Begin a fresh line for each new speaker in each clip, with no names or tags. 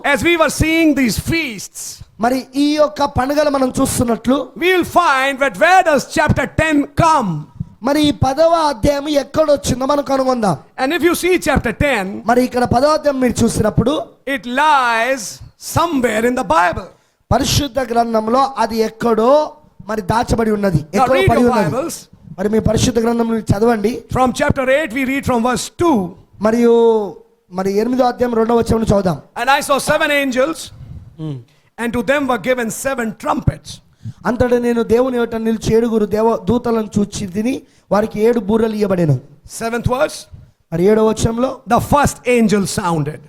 as we were seeing these feasts,
మరి ఈ యొక్క పండుగలు మనం చూస్తున్నట్లు
we will find that where does chapter 10 come?
మరి ఈ 10వ అధ్యాయం ఎక్కడ వచ్చిందో మనం కనుగొందాం.
And if you see chapter 10,
మరి ఇక్కడ 10వ అధ్యాయం మీరు చూసినప్పుడు
it lies somewhere in the Bible.
పరిశుద్ధ గ్రంథంలో అది ఎక్కడో మరి దాచబడి ఉన్నది,
Now
ఎక్కడో
read
పడి
your
ఉన్నది.
Bibles.
మరి మీ పరిశుద్ధ గ్రంథం చదవండి.
From chapter 8 we read from verse 2.
మరియు మరి 8వ అధ్యాయం 2వ వచనం చదువుదాం.
And I saw 7 angels, and to them were given 7 trumpets.
అంతటా నేను దేవుని ఎదుట నిలిచి 7 దేవ దూతలను చూచి తిని వారికి 7 బూరలు ఇవ్వబడెను.
7th verse.
మరి 7వ వచనంలో
The first angel sounded.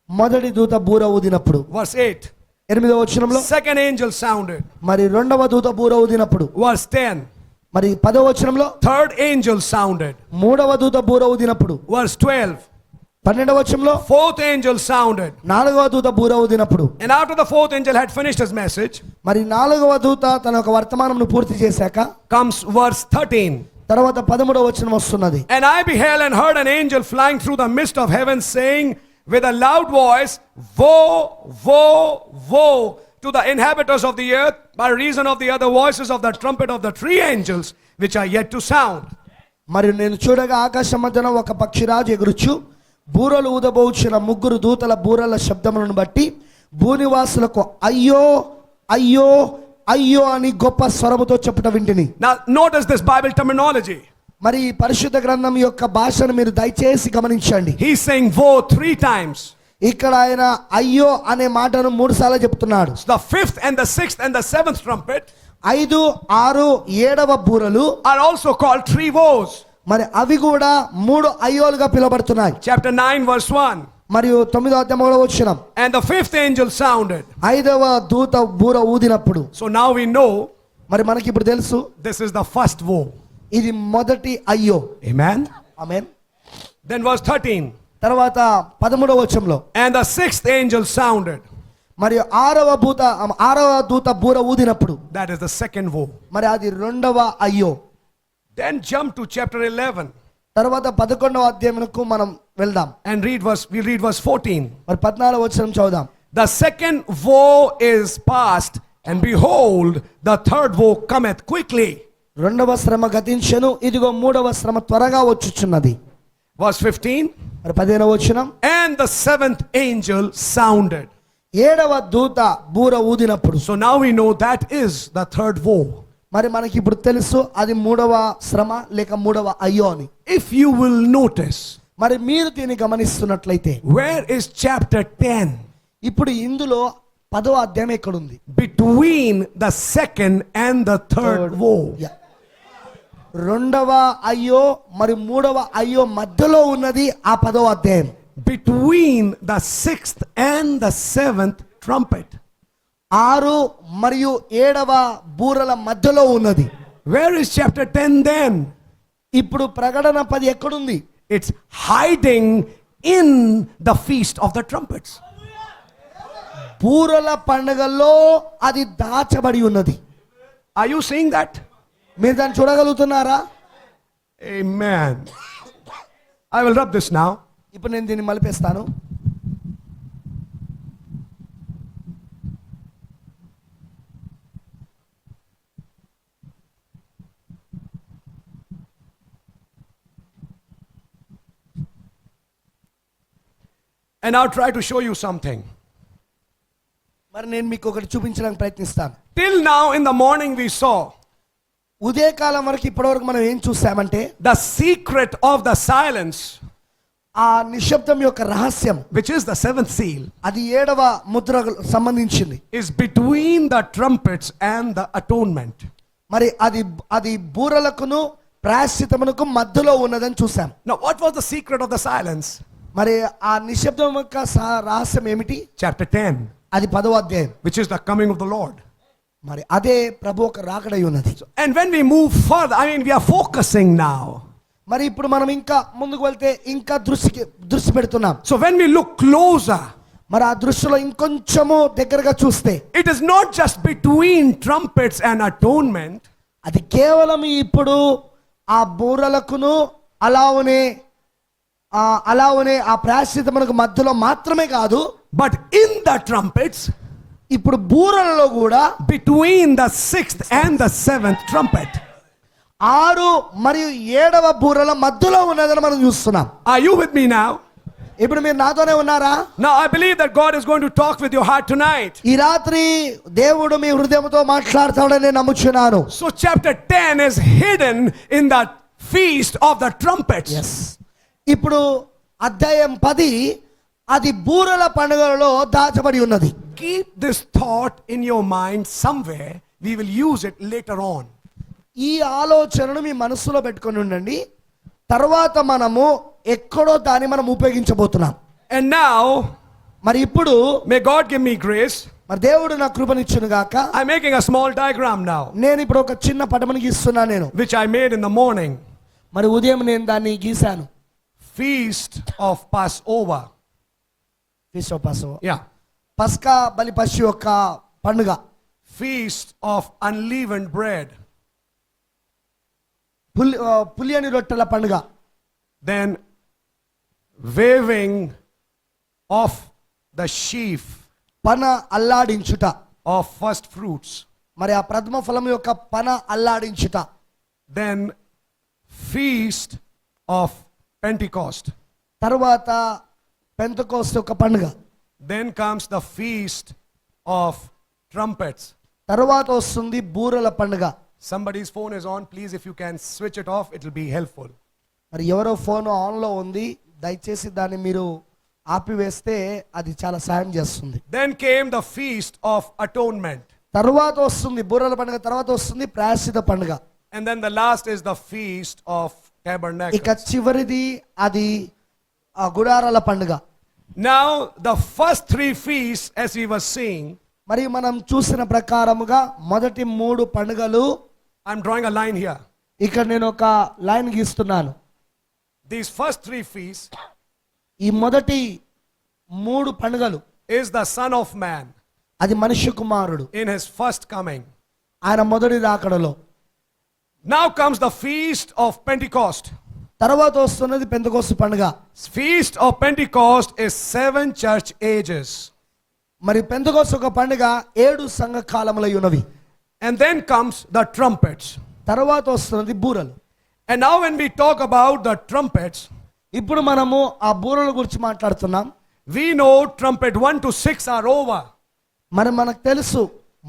మొదటి దూత బూర ఊదినప్పుడు.
Verse 8.
8వ వచనంలో
Second angel sounded.
మరి 2వ దూత బూర ఊదినప్పుడు.
Verse 10.
మరి 10వ వచనంలో
Third angel sounded.
3వ దూత బూర ఊదినప్పుడు.
Verse 12.
12వ వచనంలో
Fourth angel sounded.
4వ దూత బూర ఊదినప్పుడు.
And after the fourth angel had finished his message,
మరి 4వ దూత తన యొక్క వర్తమానంను పూర్తి చేశాక
comes verse 13.
తర్వాత 13వ వచనం వస్తున్నది.
And I beheld and heard an angel flying through the midst of heaven, saying with a loud voice, Woe, woe, woe to the inhabitants of the earth by reason of the other voices of the trumpet of the 3 angels which are yet to sound.
మరి నేను చూడగా ఆకాశం మధ్యన ఒక పక్షిరాజు ఎగురుచు బూరలు ఊదబోచున్న 3 దూతల బూరల శబ్దములను బట్టి భూనివాసులకు అయ్యో అయ్యో అయ్యో అని గొప్ప స్వరముతో చెప్పుట వింటిని.
Now notice this Bible terminology.
మరి ఈ పరిశుద్ధ గ్రంథం యొక్క భాషను మీరు దయచేసి గమనించండి.
He's saying woe 3 times.
ఇక్కడ ఆయన అయ్యో అనే మాటను 3 సార్లు చెప్తున్నాడు.
So the 5th and the 6th and the 7th trumpet
5, 6, 7వ బూరలు
are also called 3 woes.
మరి అవి కూడా 3 అయ్యోలుగా పిలువబడుతున్నాయి.
Chapter 9 verse 1.
మరియు 9వ అధ్యాయం 1వ వచనం.
And the 5th angel sounded.
5వ దూత బూర ఊదినప్పుడు.
So now we know
మరి మనకి ఇప్పుడు తెలుసు
this is the first woe.
ఇది మొదటి అయ్యో.
Amen.
ఆమేన్.
Then verse 13.
తర్వాత 13వ వచనంలో
And the 6th angel sounded.
మరియు 6వ దూత బూర ఊదినప్పుడు.
That is the second woe.
మరి అది 2వ అయ్యో.
Then jump to chapter 11
తర్వాత 11వ అధ్యాయమునకు మనం వెళ్దాం.
and we read verse 14.
మరి 14వ వచనం చదువుదాం.
The second woe is past, and behold, the third woe cometh quickly.
2వ శ్రమ గతించెను, ఇదిగో 3వ శ్రమ త్వరగా వచ్చుచున్నది.
Verse 15.
మరి 15వ వచనం.
And the 7th angel sounded.
7వ దూత బూర ఊదినప్పుడు.
So now we know that is the third woe.
మరి మనకి ఇప్పుడు తెలుసు అది 3వ శ్రమ లేక 3వ అయ్యో అని.
If you will notice,
మరి మీరు దీన్ని గమనిస్తున్నట్లయితే
where is chapter 10?
ఇప్పుడు ఇందులో 10వ అధ్యాయం ఎక్కడుంది?
Between the second and the third woe.
2వ అయ్యో మరి 3వ అయ్యో మధ్యలో ఉన్నది ఆ 10వ అధ్యాయం.
Between the 6th and the 7th trumpet.
6 మరియు 7వ బూరల మధ్యలో ఉన్నది.
Where is chapter 10 then?
ఇప్పుడు ప్రకటన 10 ఎక్కడుంది?
It's hiding in the feast of the trumpets.
బూరల పండుగలో అది దాచబడి ఉన్నది.
Are you seeing that?
మీరు దాన్ని చూడగలుగుతున్నారా?
Amen. I will rub this now.
ఇప్పుడు నేను దీన్ని మలిపేస్తాను.
And I'll try to show you something.
మరి నేను మీకు ఒకటి చూపించడానికి ప్రయత్నిస్తాను.
Till now in the morning we saw
ఉదయకాలం వరకు ఇప్పటివరకు మనం ఏం చూసామంటే
the secret of the silence,
ఆ నిశ్శబ్దం యొక్క రహస్యం,
which is the 7th seal,
అది 7వ ముద్రకు సంబంధించింది.
is between the trumpets and the atonement.
మరి అది బూరలకును ప్రాయశ్చిత్తమునకు మధ్యలో ఉన్నదని చూసాం.
Now what was the secret of the silence?
మరి ఆ నిశ్శబ్దం యొక్క రహస్యం ఏమిటి?
Chapter 10,
అది 10వ అధ్యాయం,
which is the coming of the Lord.
మరి అదే ప్రభు ఒక రాకడై ఉన్నది.
And when we move further, we are focusing now.
మరి ఇప్పుడు మనం ఇంకా ముందుకు వెళ్తే ఇంకా దృష్టి పెడుతున్నాం.
So when we look closer,
మరి ఆ దృష్టిలో ఇంకొంచెము దగ్గరగా చూస్తే
it is not just between trumpets and atonement.
అది కేవలం ఇప్పుడు ఆ బూరలకును అలానే ఆ ప్రాయశ్చిత్తమునకు మధ్యలో మాత్రమే కాదు.
But in the trumpets,
ఇప్పుడు బూరలలో కూడా
between the sixth and the seventh trumpet,
6 మరియు 7వ బూరల మధ్యలో ఉన్నదని మనం చూస్తున్నాం.
are you with me now?
ఇప్పుడు మీరు నాతోనే ఉన్నారా?
Now I believe that God is going to talk with your heart tonight.
ఈ రాత్రి దేవుడు మీ హృదయంతో మాట్లాడతాడని నేను నమ్ముచున్నాను.
So chapter 10 is hidden in the feast of the trumpets.
ఇప్పుడు అధ్యాయం 10 అది బూరల పండుగలలో దాచబడి ఉన్నది.
Keep this thought in your mind somewhere. We will use it later on.
ఈ ఆలోచనను మీ మనసులో పెట్టుకొని ఉండండి. తర్వాత మనము ఎక్కడో దాన్ని మనం ఉపయోగించబోతున్నాం.
And now,
మరి ఇప్పుడు
may God give me grace.
మరి దేవుడు నాకు కృపనిచ్చును గాక.
I'm making a small diagram now,
నేను ఇప్పుడు ఒక చిన్న పటమును గీస్తున్నాను నేను.
which I made in the morning.
మరి ఉదయం నేను దాన్ని గీశాను.
Feast of Passover. Yeah.
పస్కా బలి పశు యొక్క పండుగ.
Feast of unleavened bread.
పులియని రొట్టెల పండుగ.
Then waving of the sheaf
పన అల్లాడించుట
of first fruits.
మరి ఆ ప్రథమ ఫలం యొక్క పన అల్లాడించుట.
Then feast of Pentecost.
తర్వాత పెంతెకోస్తు యొక్క పండుగ.
Then comes the feast of trumpets.
తర్వాత వస్తుంది బూరల పండుగ.
Somebody's phone is on. Please, if you can switch it off, it will be helpful.
మరి ఎవరో ఫోన్ ఆన్లో ఉంది, దయచేసి దాన్ని మీరు ఆపివేస్తే అది చాలా సాయం చేస్తుంది.
Then came the feast of atonement.
తర్వాత వస్తుంది బూరల పండుగ, తర్వాత వస్తుంది ప్రాయశ్చిత పండుగ.
And then the last is the feast of tabernacles.
ఇక చివరిది అది ఆ గుడారాల పండుగ.
Now the first 3 feasts, as we were seeing,
మరి మనం చూసిన ప్రకారముగా మొదటి 3 పండుగలు,
I'm drawing a line here.
ఇక్కడ నేను ఒక లైన్ గీస్తున్నాను.
These first 3 feasts
ఈ మొదటి 3 పండుగలు
is the Son of Man
అది మనుష్య కుమారుడు
in his first coming.
ఆయన మొదటి రాకడలో.
Now comes the feast of Pentecost.
తర్వాత వస్తున్నది పెంతెకోస్తు పండుగ.
Feast of Pentecost is 7 church ages.
మరి పెంతెకోస్తు ఒక పండుగ 7 సంఘ కాలములై ఉన్నవి.
And then comes the trumpets.
తర్వాత వస్తున్నది బూరలు.
And now when we talk about the trumpets,
ఇప్పుడు మనము ఆ బూరల గురించి మాట్లాడుతున్నాం.
we know trumpet 1 to 6 are over.
మరి మనకు తెలుసు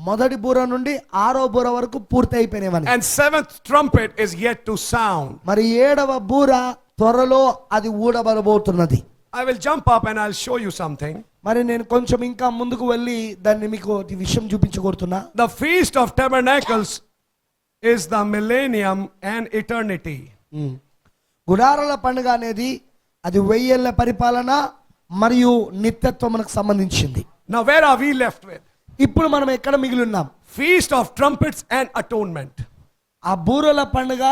మొదటి బూర నుండి 6వ బూర వరకు పూర్తి అయిపోయినవని.
And 7th trumpet is yet to sound.
మరి 7వ బూర త్వరలో అది ఊడబడబోతున్నది.
I will jump up and I'll show you something.
మరి నేను కొంచెం ఇంకా ముందుకు వెళ్ళి దాన్ని మీకు ఈ విషయం చూపించగోరుతున్నా.
The feast of tabernacles is the millennium and eternity.
గుడారాల పండుగ అనేది అది 1000 ఏళ్ల పరిపాలన మరియు నిత్యత్వమునకు సంబంధించింది.
Now where are we left with?
ఇప్పుడు మనం ఎక్కడ మిగిలి ఉన్నాం?
Feast of trumpets and atonement.
ఆ బూరల పండుగ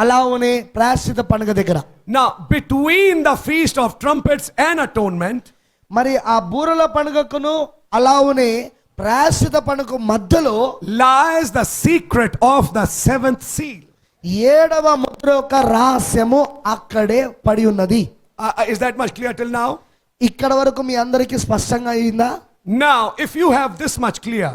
అలానే ప్రాయశ్చిత పండుగ దగ్గర.
Now between the feast of trumpets and atonement,
మరి ఆ బూరల పండుగకును అలానే ప్రాయశ్చిత పండుగ మధ్యలో
lies the secret of the 7th seal.
7వ ముద్ర యొక్క రహస్యము అక్కడే పడి ఉన్నది.
Is that much clear till now?
ఇక్కడ వరకు మీ అందరికీ స్పష్టంగా అయిందా?
Now if you have this much clear,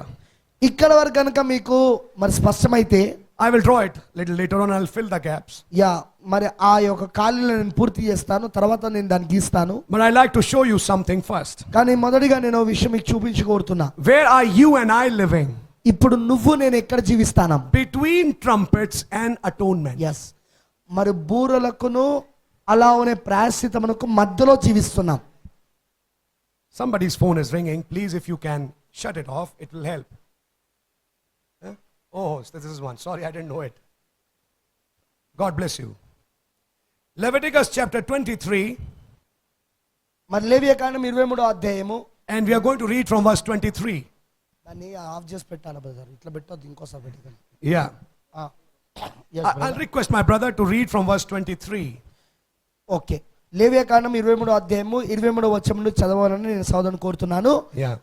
ఇక్కడ వరకు కనుక మీకు మరి స్పష్టమైతే
I will draw it little later on. I'll fill the gaps.
Yeah మరి ఆ యొక్క ఖాళీలను నేను పూర్తి చేస్తాను, తర్వాత నేను దాన్ని గీస్తాను.
But I like to show you something first.
కానీ మొదటిగా నేను ఒక విషయం మీకు చూపించగోరుతున్నా.
Where are you and I living?
ఇప్పుడు నువ్వు నేను ఎక్కడ జీవిస్తాను?
Between trumpets and atonement.
Yes, మరి బూరలకును అలానే ప్రాయశ్చితమునకు మధ్యలో జీవిస్తున్నాం.
Somebody's phone is ringing. Please, if you can shut it off, it will help. Huh? Oh, this is one. Sorry, I didn't know it. God bless you. Leviticus chapter 23.
మరి లేవియకాండం 23వ అధ్యాయము.
And we are going to read from verse 23.
దాన్ని of చేసి పెట్టాను brother, ఇట్లా పెట్టొద్దు, ఇంకోసారి పెట్టుకోండి.
Yeah. I'll request my brother to read from verse 23.
Okay, లేవియకాండం 23వ అధ్యాయము 23వ వచనం నుండి చదవాలని నేను సోదరుని కోరుతున్నాను.
Yeah.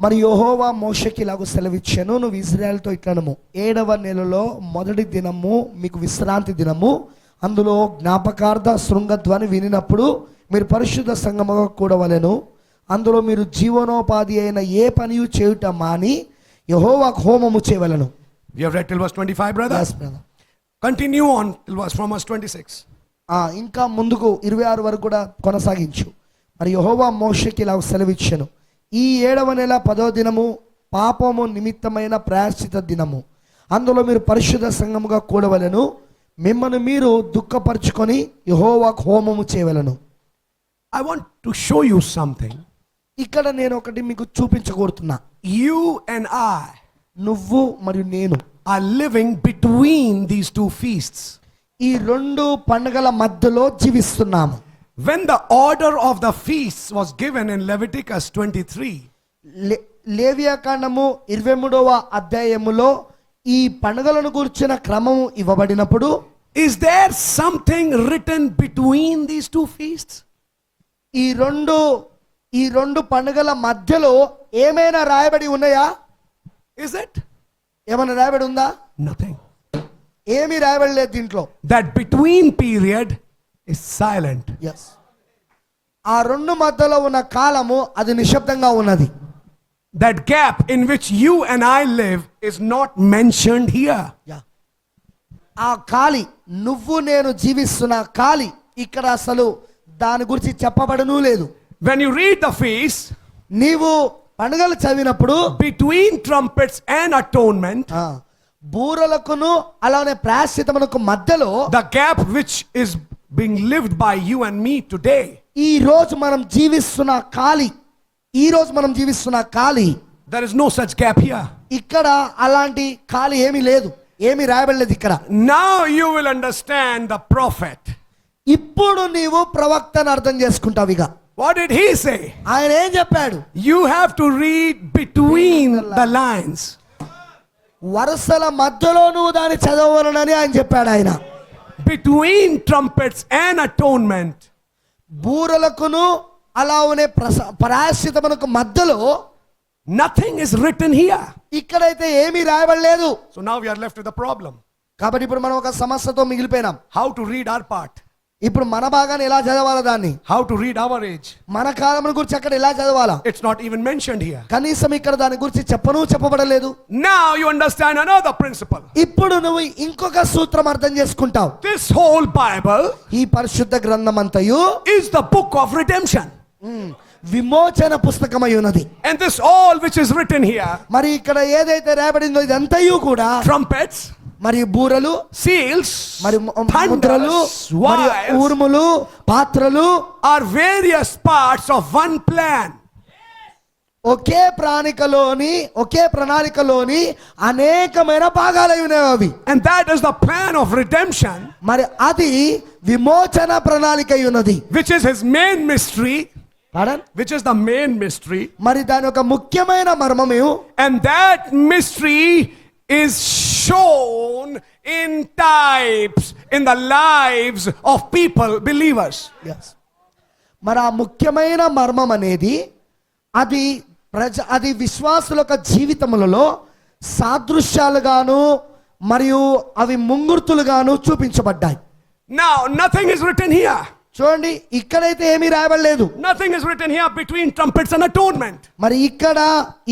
మరి యెహోవా మోషేకి ఇలాగ సెలవిచ్చాను, నువ్వు ఇశ్రాయేలుతో ఇట్లనము, 7వ నెలలో మొదటి దినము మీకు విశ్రాంతి దినము, అందులో జ్ఞాపకార్థ శృంగధ్వని వినినప్పుడు మీరు పరిశుద్ధ సంఘముగా కూడవలెను. అందులో మీరు జీవనోపాధి అయిన ఏ పనియు చేయుట మాని యెహోవాకు హోమము చేయవలెను.
We have read till verse 25, brother.
Yes, brother.
Continue on till verse 26.
ఇంకా ముందుకు 26 వరకు కూడా కొనసాగించు. మరి యెహోవా మోషేకి ఇలా సెలవిచ్చెను, ఈ 7వ నెల 10వ దినము పాపము నిమిత్తమైన ప్రాయశ్చిత దినము. అందులో మీరు పరిశుద్ధ సంఘముగా కూడవలెను. మిమ్మల్ని మీరు దుఃఖపరుచుకొని యెహోవాకు హోమము చేయవలెను.
I want to show you something.
ఇక్కడ నేను ఒకటి మీకు చూపించగోరుతున్నా.
You and I
నువ్వు మరియు నేను
are living between these two feasts.
ఈ 2 పండుగల మధ్యలో జీవిస్తున్నాము.
When the order of the feasts was given in Leviticus 23,
లేవియాకాండము 23వ అధ్యాయములో ఈ పండుగలను గురించిన క్రమము ఇవ్వబడినప్పుడు,
is there something written between these two feasts?
ఈ రెండు పండుగల మధ్యలో ఏమైనా రాయబడి ఉన్నాయా?
Is it?
ఏమైనా రాయబడి ఉందా?
Nothing.
ఏమీ రాయబడి లేదు దీంట్లో.
That between period is silent.
Yes, ఆ 2 మధ్యలో ఉన్న కాలము అది నిశ్శబ్దంగా ఉన్నది.
That gap in which you and I live is not mentioned here.
ఆ ఖాళీ, నువ్వు నేను జీవిస్తున్న ఖాళీ ఇక్కడ అసలు దాని గురించి చెప్పబడను లేదు.
When you read the feast,
నీవు పండుగలు చదివినప్పుడు
between trumpets and atonement,
బూరలకును అలానే ప్రాయశ్చితమునకు మధ్యలో
the gap which is being lived by you and me today,
ఈ రోజు మనం జీవిస్తున్న ఖాళీ,
there is no such gap here.
ఇక్కడ అలాంటి ఖాళీ ఏమీ లేదు, ఏమీ రాయబడలేదు ఇక్కడ.
Now you will understand the prophet.
ఇప్పుడు నీవు ప్రవక్తను అర్థం చేసుకుంటావు. ఇక
What did he say?
ఆయన ఏం చెప్పాడు?
You have to read between the lines.
వరుసల మధ్యలో నువ్వు దాన్ని చదవవలనని ఆయన చెప్పాడు. ఆయన
Between trumpets and atonement,
బూరలకును అలానే ప్రాయశ్చితమునకు మధ్యలో
nothing is written here.
ఇక్కడైతే ఏమీ రాయబడలేదు.
So now we are left with a problem.
కాబట్టి ఇప్పుడు మనం ఒక సమస్యతో మిగిలిపోయినాం.
How to read our part?
ఇప్పుడు మన భాగాన్ని ఎలా చదవాలా, దాన్ని
How to read our age?
మన కాలం గురించి అక్కడ ఎలా చదవాలా?
It's not even mentioned here.
కనీసం ఇక్కడ దాని గురించి చెప్పబడలేదు.
Now you understand another principle.
ఇప్పుడు నువ్వు ఇంకొక సూత్రం అర్థం చేసుకుంటావు.
This whole Bible
ఈ పరిశుద్ధ గ్రంథం అంతయు
is the book of redemption.
విమోచన పుస్తకమై ఉన్నది.
And this all which is written here,
మరి ఇక్కడ ఏదైతే రాయబడిందో ఇదంతయు కూడా
trumpets,
మరియు బూరలు,
seals,
మరి ముద్రలు,
thunders,
మరియు ఊర్ములు, పాత్రలు
are various parts of one plan.
ఒకే ప్రణాళికలోని అనేకమైన భాగాలై ఉన్నాయి అవి.
And that is the plan of redemption,
మరి అది విమోచన ప్రణాళిక అయి ఉన్నది.
which is his main mystery.
Pardon?
Which is the main mystery.
మరి దాని ఒక ముఖ్యమైన మర్మము.
And that mystery is shown in types in the lives of people, believers.
Yes. మరి ఆ ముఖ్యమైన మర్మం అనేది అది విశ్వాసుల యొక్క జీవితములలో సాదృశ్యాలుగాను మరియు అవి ముంగుర్తులుగాను చూపించబడ్డాయి.
Now nothing is written here.
చూడండి, ఇక్కడైతే ఏమీ రాయబడలేదు.
Nothing is written here between trumpets and atonement.
మరి ఇక్కడ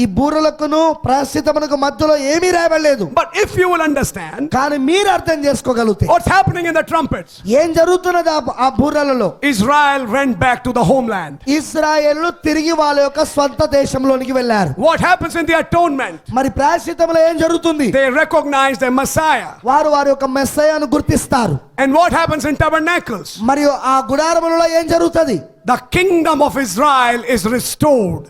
ఈ బూరలకును ప్రాయశ్చితమునకు మధ్యలో ఏమీ రాయబడలేదు.
But if you will understand,
కానీ మీరు అర్థం చేసుకోగలిగితే
what's happening in the trumpets,
ఏం జరుగుతున్నది ఆ బూరలలో?
Israel went back to the homeland.
ఇశ్రాయేలు తిరిగి వాళ్ళ యొక్క స్వంత దేశంలోనికి వెళ్ళారు.
What happens in the atonement?
మరి ప్రాయశ్చితంలో ఏం జరుగుతుంది?
They recognize their Messiah.
వారి యొక్క మెస్సయాను గుర్తిస్తారు.
And what happens in tabernacles?
మరియు ఆ గుడారములలో ఏం జరుగుతుంది?
The kingdom of Israel is restored.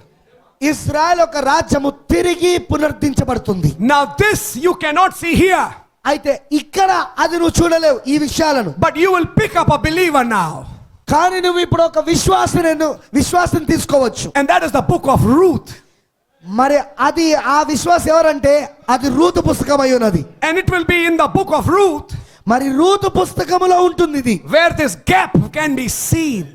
Israel యొక్క రాజ్యము తిరిగి పునరుద్ధరించబడుతుంది.
Now this you cannot see here.
అయితే ఇక్కడ అది నువ్వు చూడలేవు ఈ విషయాలను.
But you will pick up a believer now.
కానీ నువ్వు ఇప్పుడు ఒక విశ్వాసం తీసుకోవచ్చు.
And that is the book of Ruth.
మరి అది ఆ విశ్వాసం ఎవరంటే అది రూతు పుస్తకం అయి ఉన్నది.
And it will be in the book of Ruth,
మరి రూతు పుస్తకములో ఉంటుంది ఇది,
where this gap can be seen.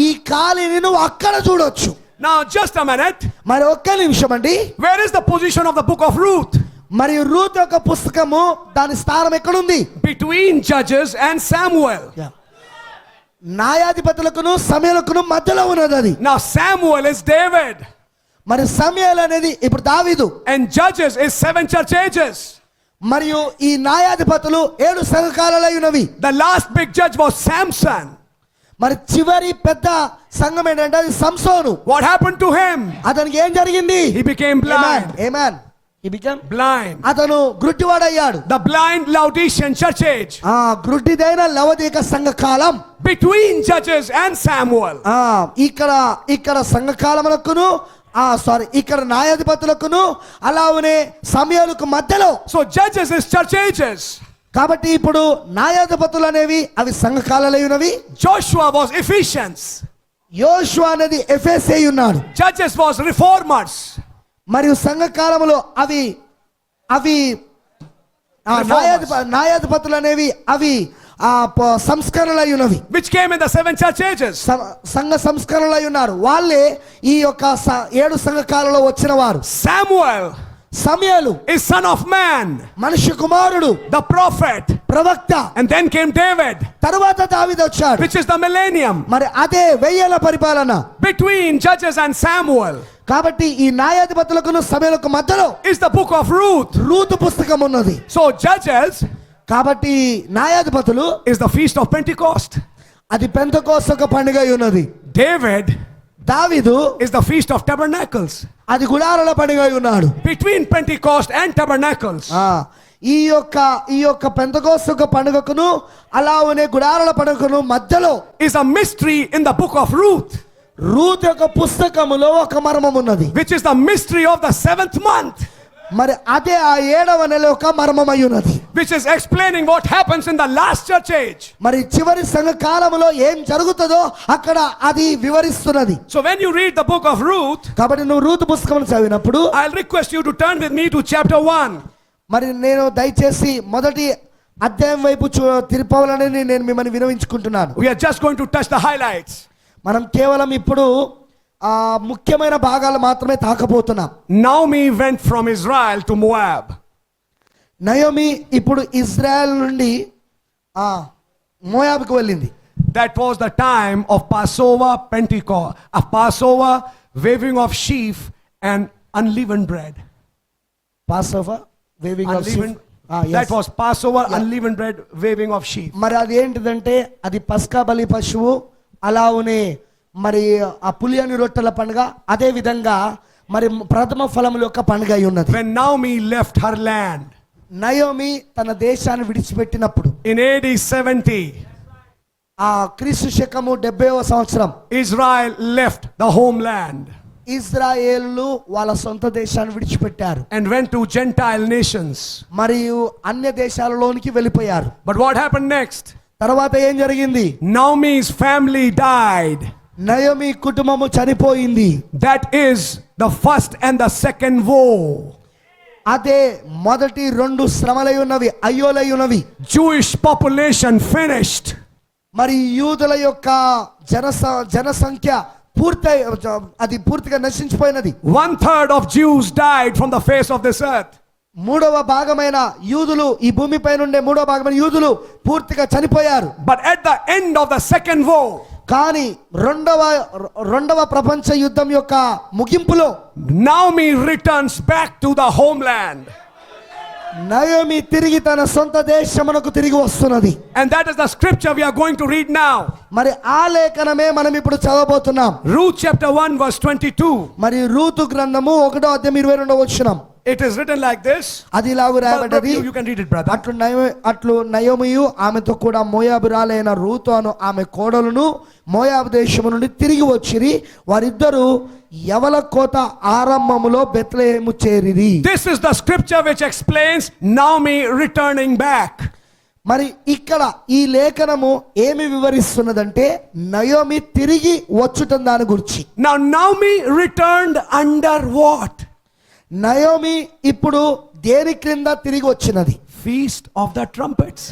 ఈ ఖాళీని నువ్వు అక్కడ చూడొచ్చు.
Now just a minute.
మరి ఒక్క నిమిషం అండి.
Where is the position of the book of Ruth?
మరియు రూతు యొక్క పుస్తకము దాని స్థానం ఎక్కడ ఉంది?
Between Judges and Samuel.
న్యాయాధిపతులకును సమయలకును మధ్యలో ఉన్నది అది.
Now Samuel is David.
మరి సమయలు అనేది ఇప్పుడు దావీదు,
And Judges is 7 church ages.
మరియు ఈ న్యాయాధిపతులు 7 సంఘకాలలో ఉన్నవి.
The last big judge was Samson.
మరి చివరి పెద్ద సంఘం ఏంటంటే అది సంసోను.
What happened to him?
అతనికి ఏం జరిగింది?
He became blind.
Amen. He became
Blind.
అతను గ్రుడ్డివాడయ్యాడు.
The blind Laodicean church age.
గ్రుడ్డిదైన లవదీక సంఘకాలం
Between Judges and Samuel.
ఇక్కడ సంఘకాలములకును ఇక్కడ న్యాయాధిపతులకును అలానే సమయాలకు మధ్యలో.
So Judges is church ages.
కాబట్టి ఇప్పుడు న్యాయాధిపతులు అనేవి అవి సంఘకాలలో ఉన్నవి.
Joshua was Ephesians.
యోషువ అనేది ఎఫెసే ఉన్నాడు.
Judges was reformers.
మరియు సంఘకాలములో అవి న్యాయాధిపతులు అనేవి అవి సంస్కరణలై ఉన్నవి.
Which came in the 7 church ages.
సంఘ సంస్కరణలై ఉన్నారు. వాళ్ళే ఈ యొక్క 7 సంఘకాలలో వచ్చిన వారు. సమయలు
is son of man,
మనుష్య కుమారుడు,
the prophet,
ప్రవక్త.
and then came David,
తరువాత దావీదు వచ్చాడు,
which is the millennium.
మరి అదే 1000 పరిపాలన.
Between Judges and Samuel
కాబట్టి ఈ న్యాయాధిపతులకు సమయలకు మధ్యలో
is the book of Ruth.
Ruth పుస్తకం ఉన్నది.
So Judges
కాబట్టి న్యాయాధిపతులు
is the feast of Pentecost.
అది పెంతెకోస్తు ఒక పండుగ ఉన్నది. దావీదు
is the feast of tabernacles.
అది గుడారాల పండుగ ఉన్నాడు.
Between Pentecost and tabernacles
ఈ యొక్క పెంతెకోస్తు ఒక పండుగకును అలానే గుడారాల పండుగకును మధ్యలో
is a mystery in the book of Ruth.
Ruth యొక్క పుస్తకములో ఒక మర్మం ఉన్నది.
which is the mystery of the 7th month.
మరి అదే ఆ 7వ నెల యొక్క మర్మమై ఉన్నది.
which is explaining what happens in the last church age.
మరి చివరి సంఘ కాలములో ఏం జరుగుతుందో అక్కడ అది వివరిస్తున్నది.
So when you read the book of Ruth,
కాబట్టి నువ్వు రూతు పుస్తకం చదివినప్పుడు
I'll request you to turn with me to chapter 1.
మరి నేను దయచేసి మొదటి అధ్యాయం వైపు తిరుపవాలని నేను మిమ్మల్ని వినవించుకుంటున్నాను.
We are just going to touch the highlights.
మనం కేవలం ఇప్పుడు ముఖ్యమైన భాగాలు మాత్రమే తాకబోతున్నాం.
Naomi went from Israel to Moab.
Naomi ఇప్పుడు ఇజ్రాయెల్ నుండి మోయాబుకు వెళ్ళింది.
That was the time of Passover, Pentecost, a Passover, waving of sheaf and unleavened bread.
Passover, waving of sheaf.
That was Passover, unleavened bread, waving of sheaf.
మరి అది ఏంటిదంటే అది పస్కా బలి పశువు, అలానే మరి ఆ పులియని రొట్టెల పండుగ, అదే విధంగా మరి ప్రథమ ఫలముల యొక్క పండుగ అయి ఉన్నది.
When Naomi left her land,
Naomi తన దేశాన్ని విడిచిపెట్టినప్పుడు
in AD 70,
క్రీస్తు శకము 70వ సంవత్సరం,
Israel left the homeland.
Israel వాళ్ళ సొంత దేశాన్ని విడిచిపెట్టారు
and went to Gentile nations.
మరియు అన్య దేశాలలోనికి వెళ్ళిపోయారు.
But what happened next?
తర్వాత ఏం జరిగింది?
Naomi's family died.
నయోమి కుటుంబము చనిపోయింది.
That is the first and the second woe.
అదే మొదటి 2 శ్రమలై ఉన్నవి, అయ్యోలై ఉన్నవి.
Jewish population finished.
మరి యూదుల యొక్క జనసంఖ్య అది పూర్తిగా నశించిపోయినది.
1/3 of Jews died from the face of this earth.
3వ భాగమైన యూదులు, ఈ భూమిపై నుండే 3వ భాగమైన యూదులు పూర్తిగా చనిపోయారు.
But at the end of the second woe,
కానీ రెండవ ప్రపంచ యుద్ధం యొక్క ముగింపులో
Naomi returns back to the homeland.
Naomi తిరిగి తన సొంత దేశమునకు తిరిగి వస్తున్నది.
And that is the scripture we are going to read now.
మరి ఆ లేఖనమే మనం ఇప్పుడు చదవబోతున్నాం.
Ruth chapter 1 verse 22.
మరి రూతు గ్రంథము 1వ అధ్యాయం 22వ వచనం.
It is written like this.
అది ఇలాగు రాయబడ్డది.
You can read it, brother.
అట్లు నయోమియు ఆమెతో కూడా మోయాబురాలైన రూతు అను ఆమె కోడలును మోయాబు దేశము నుండి తిరిగి వచ్చిరి. వారిద్దరూ యవల కోత ఆరంభములో Bethlehem చేరిరి.
This is the scripture which explains Naomi returning back.
మరి ఇక్కడ ఈ లేఖనము ఏమి వివరిస్తున్నదంటే నయోమి తిరిగి వచ్చుట దాని గురించి.
Now Naomi returned under what?
Naomi ఇప్పుడు దేని క్రింద తిరిగి వచ్చినది?
Feast of the trumpets.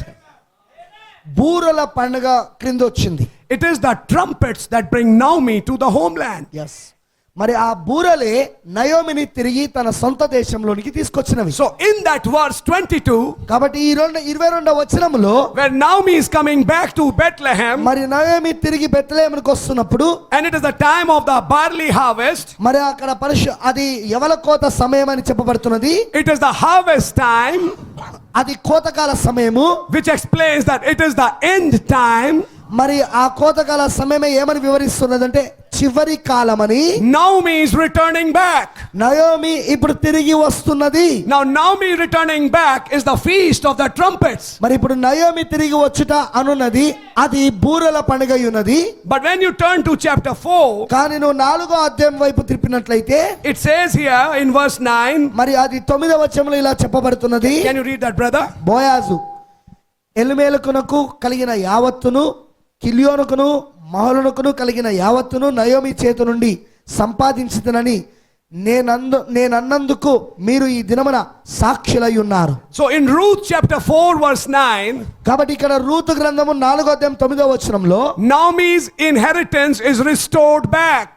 బూరల పండుగ క్రింద వచ్చింది.
It is the trumpets that bring Naomi to the homeland.
Yes. మరి ఆ బూరలే నయోమిని తిరిగి తన సొంత దేశంలోనికి తీసుకొచ్చినవి.
So in that verse 22,
కాబట్టి ఈ 22వ వచనములో
where Naomi is coming back to Bethlehem,
మరి నయోమి తిరిగి బెత్లెహేమునకు వస్తున్నప్పుడు,
and it is the time of the barley harvest.
మరి అక్కడ అది యవల కోత సమయం అని చెప్పబడుతున్నది.
It is the harvest time,
అది కోతకాల సమయము,
which explains that it is the end time.
మరి ఆ కోతకాల సమయమే ఏమని వివరిస్తున్నదంటే చివరి కాలమని.
Naomi is returning back.
Naomi ఇప్పుడు తిరిగి వస్తున్నది.
Now Naomi returning back is the feast of the trumpets.
మరి ఇప్పుడు నయోమి తిరిగి వచ్చుట అనున్నది అది బూరల పండుగ ఉన్నది.
But when you turn to chapter 4,
కానీ నువ్వు 4వ అధ్యాయం వైపు తిప్పినట్లయితే
it says here in verse 9,
మరి అది 9వ వచనంలో ఇలా చెప్పబడుతున్నది.
can you read that, brother?
బోయాజు ఎలిమేలకునకు కలిగిన యావత్తును, కిలియోనుకును మహలునకును కలిగిన యావత్తును నయోమి చేతి నుండి సంపాదించుదనని నేనన్నందుకు మీరు ఈ దినమున సాక్షులై ఉన్నారు.
So in Ruth chapter 4 verse 9,
కాబట్టి ఇక్కడ రూతు గ్రంథము 4వ అధ్యాయం 9వ వచనంలో
Naomi's inheritance is restored back.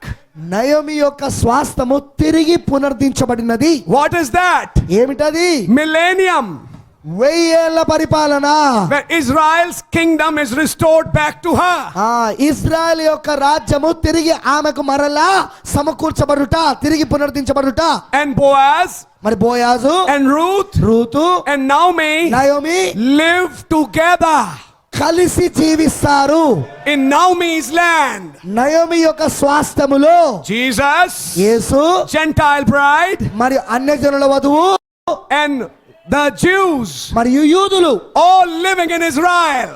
Naomi యొక్క స్వాస్థ్యము తిరిగి పునరుద్ధరించబడినది.
What is that?
ఏమిటది?
Millennium,
1000 ఏళ్ల పరిపాలన,
where Israel's kingdom is restored back to her.
Israel యొక్క రాజ్యము తిరిగి ఆమెకు మరలా సమకూర్చబడుట, తిరిగి పునరుద్ధరించబడుట.
And Boaz
మరి బోయాజు
and Ruth
Ruth
and Naomi
Naomi
live together
కలిసి జీవిస్తారు
in Naomi's land.
నయోమి యొక్క స్వాస్థ్యములో
Jesus,
యేసు,
Gentile bride,
మరి అన్యజనుల వధువు,
and the Jews,
మరియు యూదులు
all living in Israel.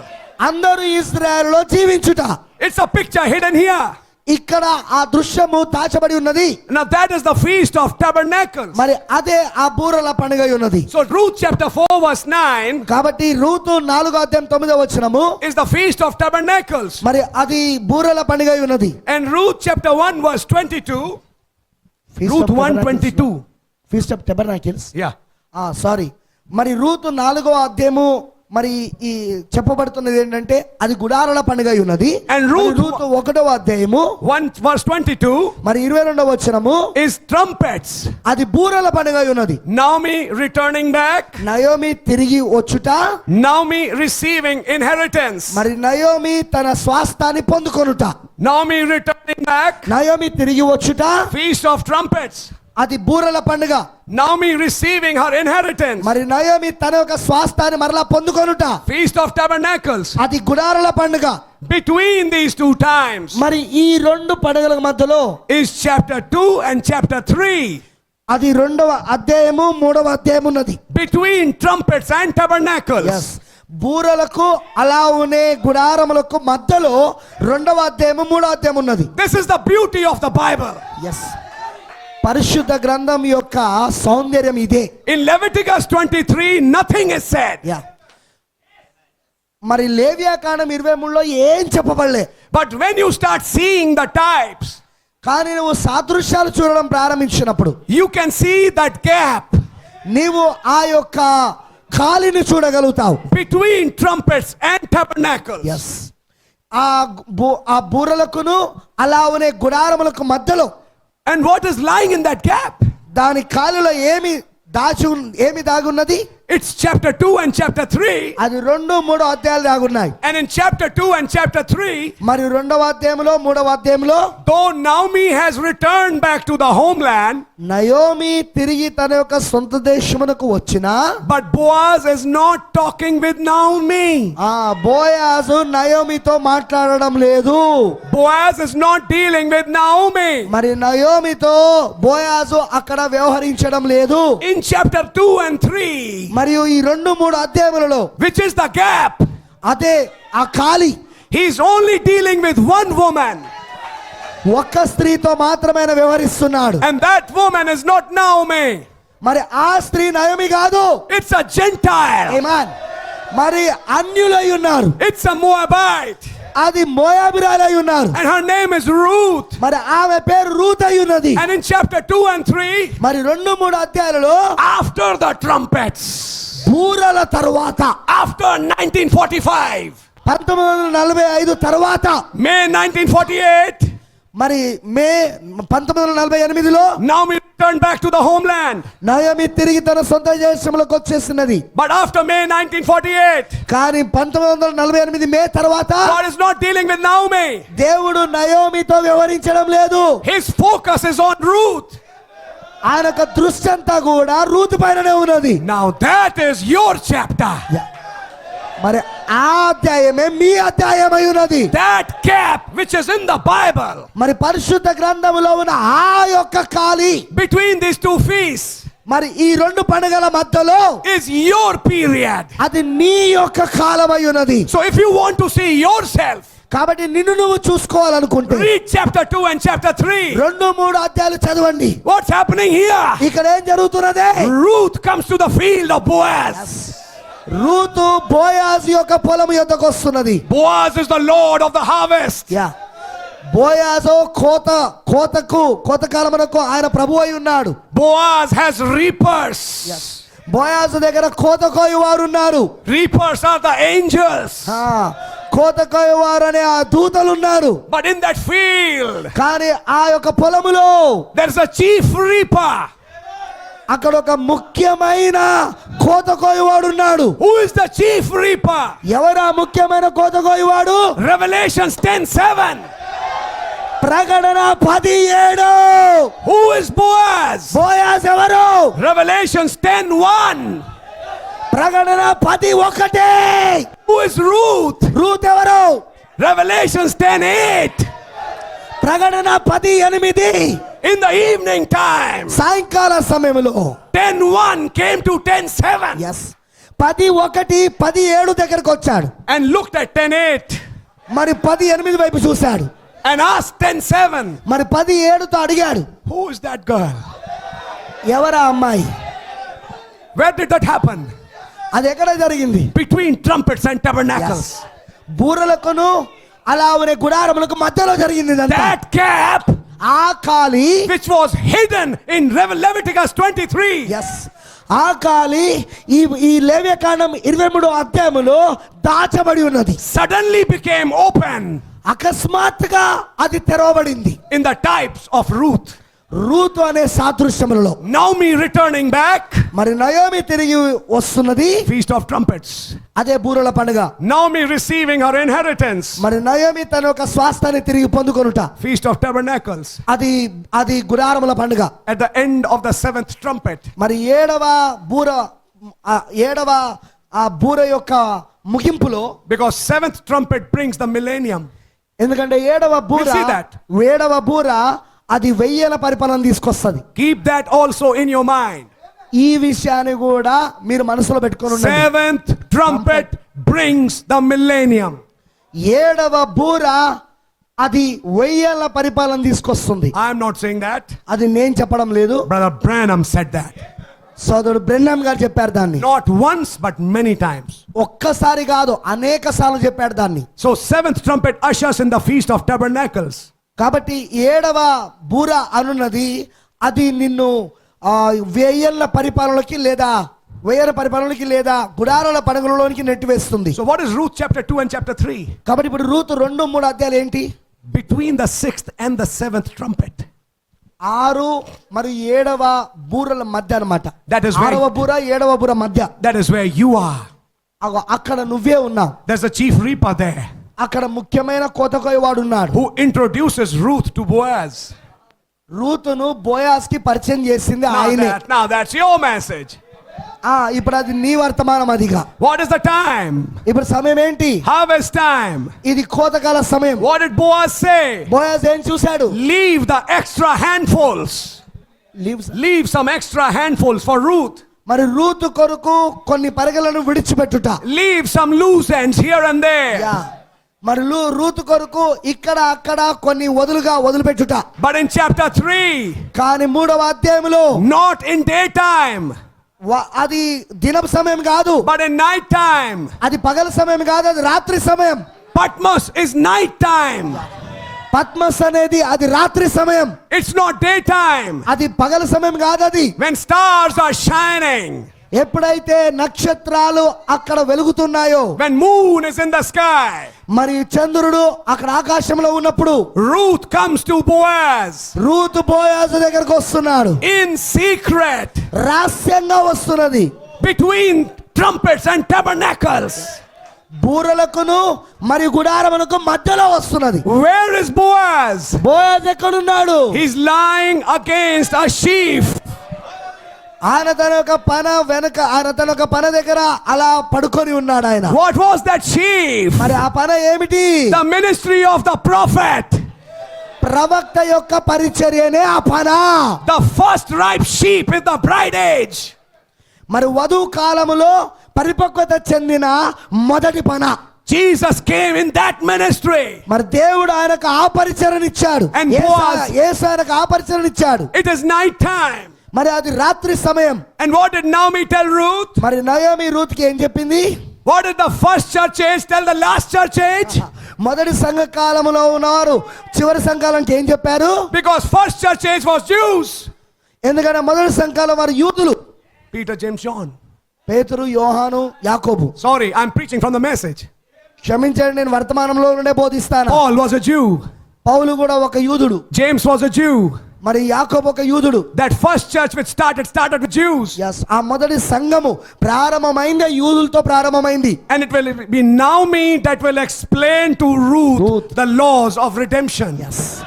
అందరూ ఇశ్రాయేలులో జీవించుట.
It's a picture hidden here.
ఇక్కడ ఆ దృశ్యము దాచబడి ఉన్నది.
Now that is the feast of tabernacles.
మరి అదే ఆ బూరల పండుగ ఉన్నది.
So Ruth chapter 4 verse 9
కాబట్టి రూతు 4వ అధ్యాయం 9వ వచనము
is the feast of tabernacles.
మరి అది బూరల పండుగ ఉన్నది.
And Ruth chapter 1 verse 22, Ruth 1:22.
Feast of tabernacles.
Yeah.
Sorry, మరి రూతు 4వ అధ్యాయము మరి ఈ చెప్పబడుతున్నది ఏంటంటే అది గుడారాల పండుగ ఉన్నది.
And
రూతు 1వ అధ్యాయము
1 verse 22
మరి 22వ వచనము
is trumpets.
అది బూరల పండుగ ఉన్నది.
Naomi returning back,
నయోమి తిరిగి వచ్చుట,
Naomi receiving inheritance.
మరి నయోమి తన స్వాస్థాన్ని పొందుకొనుట.
Naomi returning back,
నయోమి తిరిగి వచ్చుట
feast of trumpets.
అది బూరల పండుగ.
Naomi receiving her inheritance,
మరి నయోమి తన యొక్క స్వాస్థాన్ని మరలా పొందుకొనుట,
feast of tabernacles.
అది గుడారాల పండుగ.
Between these two times
మరి ఈ 2 పండుగల మధ్యలో
is chapter 2 and chapter 3.
అది 2వ అధ్యాయము 3వ అధ్యాయం ఉన్నది.
Between trumpets and tabernacles.
బూరలకు అలానే గుడారములకు మధ్యలో 2వ అధ్యాయము 3వ అధ్యాయం ఉన్నది.
This is the beauty of the Bible.
పరిశుద్ధ గ్రంథం యొక్క సౌందర్యం ఇదే.
In Leviticus 23 nothing is said.
మరి లేవియాకాండం 23లో ఏం చెప్పబడలే.
But when you start seeing the types,
కానీ నువ్వు సాదృశ్యాలు చూడడం ప్రారంభించినప్పుడు
you can see that gap
నీవు ఆ యొక్క ఖాళీని చూడగలుగుతావు.
between trumpets and tabernacles.
ఆ బూరలకును అలానే గుడారములకు మధ్యలో.
And what is lying in that gap?
దాని ఖాళీలో ఏమి దాగున్నది?
It's chapter 2 and chapter 3.
అది 2, 3 అధ్యాయాలు దాగున్నాయి.
And in chapter 2 and chapter 3,
మరి 2వ అధ్యాయంలో 3వ అధ్యాయంలో
though Naomi has returned back to the homeland,
Naomi తిరిగి తన యొక్క సొంత దేశమునకు వచ్చినా,
but Boaz is not talking with Naomi.
బోయాజు నయోమితో మాట్లాడడం లేదు.
Boaz is not dealing with Naomi.
మరి నయోమితో బోయాజు అక్కడ వ్యవహరించడం లేదు.
In chapter 2 and 3,
మరియు ఈ 2, 3 అధ్యాయములలో
which is the gap,
అదే ఆ ఖాళీ,
he is only dealing with one woman.
ఒక్క స్త్రీతో మాత్రమే వ్యవహరిస్తున్నాడు.
And that woman is not Naomi.
మరి ఆ స్త్రీ నయోమి కాదు.
It's a Gentile.
ఆమేన్. మరి అన్యులై ఉన్నారు.
It's a Moabite.
అది మోయాబీరాలై ఉన్నారు.
And her name is Ruth.
మరి ఆమె పేరు రూత్ అయి ఉన్నది.
And in chapter 2 and 3,
మరి 2, 3 అధ్యాయాలలో
after the trumpets,
బూరల తరువాత,
after 1945,
1945 తరువాత,
May 1948,
మరి మే 1948లో
Naomi returned back to the homeland.
Naomi తిరిగి తన సొంత దేశంలోకి వచ్చేసినది.
But after May 1948,
కానీ 1948 మే తర్వాత
God is not dealing with Naomi.
దేవుడు నయోమితో వ్యవహరించడం లేదు.
His focus is on Ruth.
ఆయన యొక్క దృష్టి అంతా కూడా రూతు పైననే ఉన్నది.
Now that is your chapter.
మరి ఆ అధ్యాయమే మీ అధ్యాయమై ఉన్నది.
That gap which is in the Bible
మరి పరిశుద్ధ గ్రంథములో ఉన్న ఆ యొక్క ఖాళీ
between these two feasts
మరి ఈ రెండు పండుగల మధ్యలో
is your period.
అది నీ యొక్క కాలమై ఉన్నది.
So if you want to see yourself,
కాబట్టి నిన్ను నువ్వు చూసుకోవాలనుకుంటే
read chapter 2 and chapter 3.
2-3 అధ్యాయాలు చదవండి.
What's happening here?
ఇక్కడ ఏం జరుగుతున్నది?
Ruth comes to the field of Boaz.
రూతు బోయాజు యొక్క పొలం యొద్దకు వస్తున్నది.
Boaz is the Lord of the harvest.
బోయాజు కోత కాలమునకు ఆయన ప్రభువు అయి ఉన్నాడు.
Boaz has reapers.
బోయాజు దగ్గర కోత కోయువారు ఉన్నారు.
Reapers are the angels.
కోత కోయువారు అనే ఆ దూతలు ఉన్నారు.
But in that field,
కానీ ఆ యొక్క పొలములో
there's a chief reaper.
అక్కడ ఒక ముఖ్యమైన కోత కోయువాడు ఉన్నాడు.
Who is the chief reaper?
ఎవరా ముఖ్యమైన కోత కోయువాడు?
Revelations 10:7.
ప్రకటన 17.
Who is Boaz?
బోయాజ్ ఎవరు?
Revelations 10:1.
ప్రకటన 11.
Who is Ruth?
రూత్ ఎవరు?
Revelations 10:8.
ప్రకటన 18.
In the evening time,
సాయంకాల సమయంలో
10:1 came to 10:7
11 17 దగ్గరకు వచ్చాడు.
and looked at 10:8
మరి 18 వైపు చూశాడు.
and asked 10:7,
మరి 17తో అడిగాడు,
who is that girl?
ఎవరా అమ్మాయి?
Where did that happen?
అది ఎక్కడ జరిగింది?
Between trumpets and tabernacles.
బూరలకును అలావనే గుడారములకు మధ్యలో జరిగింది ఇదంతా.
That gap
ఆ ఖాళీ
which was hidden in Leviticus 23.
ఆ ఖాళీ ఈ లేవ్యకాండం 23 అధ్యాయములో దాచబడి ఉన్నది.
Suddenly became open
అకస్మాత్తుగా అది తెరవబడింది.
in the types of Ruth.
Ruth అనే సాదృశ్యములలో
Naomi returning back,
మరి నయోమి తిరిగి వస్తున్నది.
Feast of Trumpets.
అదే బూరల పండుగ.
Naomi receiving her inheritance,
మరి నయోమి తన యొక్క స్వాస్థాన్ని తిరిగి పొందుకొనుట.
Feast of Tabernacles.
అది గుడారముల పండుగ.
At the end of the 7th trumpet,
మరి ఏడవ బూర యొక్క ముగింపులో,
because 7th trumpet brings the millennium.
ఎందుకంటే ఏడవ బూర అది 1000 పరిపాలన తీసుకొస్తుంది.
Keep that also in your mind.
ఈ విషయాన్ని కూడా మీరు మనసులో పెట్టుకొని ఉండండి.
7th trumpet brings the millennium.
ఏడవ బూర అది 1000 పరిపాలన తీసుకొస్తుంది.
I am not saying that.
అది నేను చెప్పడం లేదు.
Brother Branham said that.
సోదరుడు బ్రెన్హామ్ గారు చెప్పారు దాన్ని.
Not once but many times.
ఒక్కసారి కాదు, అనేక సార్లు చెప్పాడు దాన్ని.
So 7th trumpet ushers in the Feast of Tabernacles.
కాబట్టి ఏడవ బూర అనున్నది అది నిన్ను 1000 పరిపాలనలోకి లేదా గుడారాల పండుగలలోనికి నెట్టివేస్తుంది.
So what is Ruth chapter 2 and chapter 3?
కాబట్టి ఇప్పుడు రూతు 2-3 అధ్యాయాలు ఏంటి?
Between the 6th and the 7th trumpet.
6 మరియు 7వ బూరల మధ్య అన్నమాట.
That is where
6వ బూర 7వ బూర మధ్య.
That is where you are.
అక్కడ నువ్వే ఉన్నావు.
There's a chief reaper there.
అక్కడ ముఖ్యమైన కోతకోయవాడు ఉన్నాడు.
Who introduces Ruth to Boaz.
రూతును బోయాజ్కి పరిచయం చేసింది ఆయనే.
Now that's your message.
ఇప్పుడు అది నీ వర్తమానం అదిగా.
What is the time?
ఇప్పుడు సమయం ఏంటి?
Harvest time.
ఇది కోతకాల సమయం.
What did Boaz say?
Boaz ఏం చూశాడు?
Leave the extra handfuls. Leave some extra handfuls for Ruth.
మరి రూతు కొరకు కొన్ని పరిగెలను విడిచిపెట్టుట.
Leave some loose ends here and there.
మరి రూతు కొరకు ఇక్కడ అక్కడ కొన్ని వదిలిపెట్టుట.
But in chapter 3,
కానీ 3వ అధ్యాయంలో
not in daytime,
అది దినపు సమయం కాదు,
but in night time.
అది పగల సమయం కాదు, అది రాత్రి సమయం.
Patmos is night time.
Padma's అనేది అది రాత్రి సమయం.
It's not daytime.
అది పగల సమయం కాదు. అది
when stars are shining.
ఎప్పుడైతే నక్షత్రాలు అక్కడ వెలుగుతున్నాయో,
when moon is in the sky,
మరి చంద్రుడు అక్కడ ఆకాశంలో ఉన్నప్పుడు
Ruth comes to Boaz
రూతు బోయాజు దగ్గరకు వస్తున్నాడు.
in secret
రహస్యంగా వస్తున్నది.
between trumpets and tabernacles.
బూరలకును మరి గుడారమునకు మధ్యలో వస్తున్నది.
Where is Boaz?
బోయాజు ఎక్కడున్నాడు?
He's lying against a sheaf.
ఆయన తన ఒక పన దగ్గర అలా పడుకొని ఉన్నాడు ఆయన.
What was that sheaf?
మరి ఆ పన ఏమిటి?
The ministry of the prophet.
ప్రవక్త యొక్క పరిచర్యనే ఆ పన.
The first ripe sheep in the bride age.
మరి వధువు కాలములో పరిపక్వత చెందిన మొదటి పన.
Jesus came in that ministry.
మరి దేవుడు ఆయనకు ఆ పరిచర్యనిచ్చాడు.
And Boaz-
యేసు ఆయనకు ఆ పరిచర్యనిచ్చాడు.
It is night time.
మరి అది రాత్రి సమయం.
And what did Naomi tell Ruth?
మరి నయోమి రూత్కి ఏం చెప్పింది?
What did the first church age tell the last church age?
మొదటి సంఘ కాలంలో ఉన్నారు, చివరి సంఘాలంటే ఏం చెప్పారు?
Because first church age was Jews.
ఎందుకంటే మొదటి సంఘాల వారు యూదులు.
Peter, James, John.
పేతురు, యోహాను, యాకోబు.
Sorry, I'm preaching from the message.
క్షమించండి, నేను వర్తమానంలో నుండే బోధిస్తాను.
Paul was a Jew.
పౌలు కూడా ఒక యూదుడు.
James was a Jew.
మరి యాకోబు ఒక యూదుడు.
That first church which started with Jews.
yes ఆ మొదటి సంఘము ప్రారంభమైంది యూదులతో ప్రారంభమైంది.
And it will be Naomi that will explain to Ruth the laws of redemption.
yes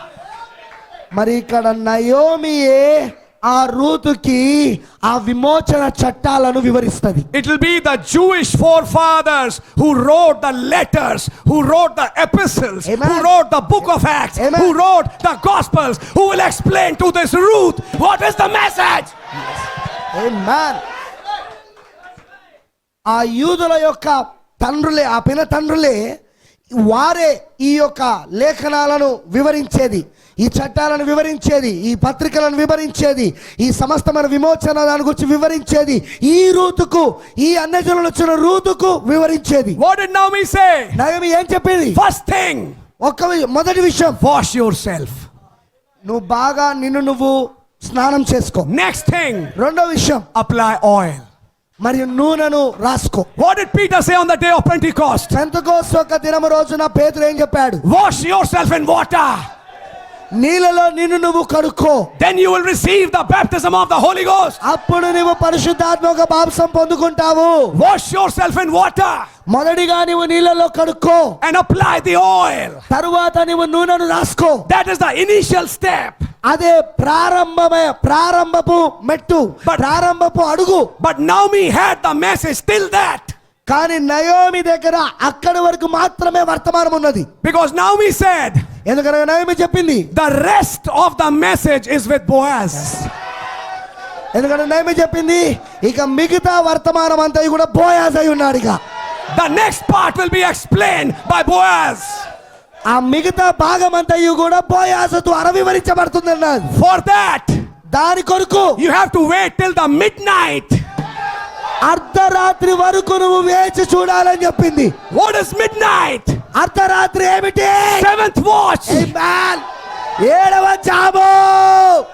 మరి ఇక్కడ నయోమియే ఆ రూతుకి ఆ విమోచన చట్టాలను వివరిస్తది.
It will be the Jewish forefathers who wrote the letters, who wrote the epistles,
Amen.
who wrote the book of Acts,
Amen.
who wrote the gospels, who will explain to this Ruth what is the message.
Amen. ఆ యూదుల యొక్క తండ్రులే, ఆ పిన తండ్రులే వారే ఈ యొక్క లేఖనాలను వివరించేది, ఈ చట్టాలను వివరించేది, ఈ పత్రికలను వివరించేది, ఈ సమస్తమైన విమోచన దాని గురించి వివరించేది ఈ రూతుకు, ఈ అన్యజనులు వచ్చిన రూతుకు వివరించేది.
What did Naomi say?
Naomi ఏం చెప్పింది?
First thing,
మొదటి విషయం,
wash yourself.
నువ్వు బాగా నువ్వు స్నానం చేసుకో.
Next thing,
రెండో విషయం,
apply oil.
మరియు నూనెను రాసుకో.
What did Peter say on the day of Pentecost?
Pentecost యొక్క దినము రోజున పేతురు ఏం చెప్పాడు?
Wash yourself in water.
నీళ్ళలో నువ్వు కడుక్కో.
Then you will receive the baptism of the Holy Ghost.
అప్పుడు నువ్వు పరిశుద్ధాత్మ యొక్క బాప్సం పొందుకుంటావు.
Wash yourself in water.
మొదటిగా నువ్వు నీళ్ళలో కడుక్కో.
And apply the oil.
తరువాత నువ్వు నూనెను రాసుకో.
That is the initial step.
అదే ప్రారంభపు మెట్టు, ప్రారంభపు అడుగు.
But Naomi had the message till that.
కానీ నయోమి దగ్గర అక్కడి వరకు మాత్రమే వర్తమానం ఉన్నది.
Because Naomi said,
ఎందుకనగా నయోమి చెప్పింది,
the rest of the message is with Boaz.
ఎందుకంటే నయోమి చెప్పింది, ఇక మిగతా వర్తమానం అంతా కూడా బోయాజ్ అయి ఉన్నాడు. ఇక
The next part will be explained by Boaz.
ఆ మిగతా భాగం అంతా కూడా బోయాజు ద్వారా వివరించబడుతుంది అన్నది.
For that,
దాని కొరకు
you have to wait till the midnight.
అర్ధరాత్రి వరకు నువ్వు వేచి చూడాలని చెప్పింది.
What is midnight?
అర్ధరాత్రి ఏమిటి?
Seventh watch.
Amen. ఏడవ జాము.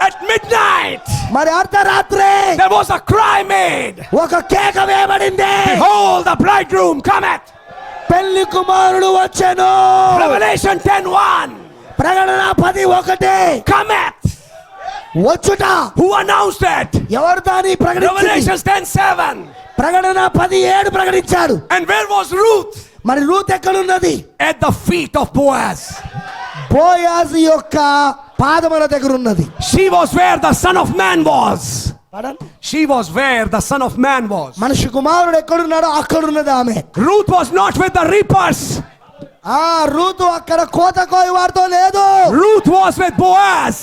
At midnight,
మరి అర్ధరాత్రి
there was a cry made.
ఒక కేక వేయబడింది.
Behold, the bridegroom cometh.
పెళ్లి కుమారుడు వచ్చెను.
Revelation 10:1.
ప్రకటన 10:1
Cometh.
వచ్చుట.
Who announced it?
ఎవరు దాన్ని ప్రకటించారు?
Revelation 10:7.
ప్రకటన 10:7 ప్రకటించాడు.
And where was Ruth?
మరి రూత్ ఎక్కడున్నది?
At the feet of Boaz.
బోయాజు యొక్క పాదముల దగ్గర ఉన్నది.
She was where the Son of Man was. She was where the Son of Man was.
మనిషి కుమారుడు ఎక్కడున్నాడో అక్కడున్నది ఆమె.
Ruth was not with the reapers.
రూతు అక్కడ కోత కోయి వారితో లేదు.
Ruth was with Boaz.